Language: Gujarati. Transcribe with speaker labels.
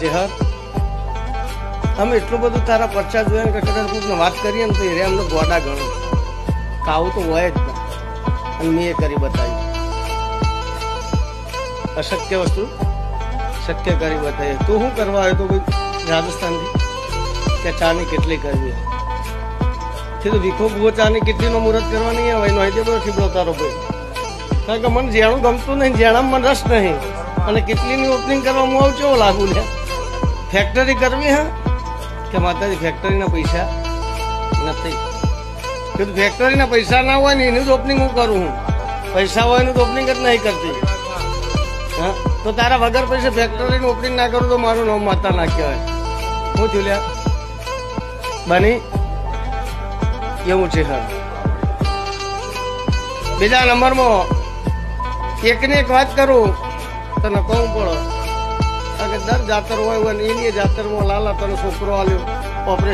Speaker 1: જેહર અમે એટલું બધું તારા પરચા જોયા ને કે કદાચ કોઈને વાત કરીએ ને તો એ અમને ગોડા ગણો કાવું તો હોય જ ના અને મેં એ કરી બતાવી અશક્ય વસ્તુ શક્ય કરી બતાવી તું શું કરવા આવ્યો તો ભાઈ રાજસ્થાનથી કે ચાની કેટલી કરવી તો વિખો ગુવો ચાની કેટલીનો મુહૂર્ત કરવાની હોય નો દે બધો ઠીબડો તારો ભાઈ કારણ કે મને જેણું ગમતું નહીં જેણામાં મને રસ નહીં અને કેટલીની ઓપનિંગ કરવા હું આવું કેવો લાગુ લે ફેક્ટરી કરવી હા કે માતાજી ફેક્ટરીના પૈસા નથી કીધું ફેક્ટરીના પૈસા ના હોય ને એનું જ ઓપનિંગ હું કરું હું પૈસા હોય એનું ઓપનિંગ જ નહીં કરતી હા તો તારા વગર પૈસે ફેક્ટરીનું ઓપનિંગ ના કરું તો મારું નામ માતા ના કહેવાય હું જોલ્યા બની એવું છે સર બીજા નંબરમાં એકને એક વાત કરું તને કહું પડે કારણ કે દર જાતર હોય એની જાતરમાં લાલા તને છોકરો આવ્યો ઓપરેશન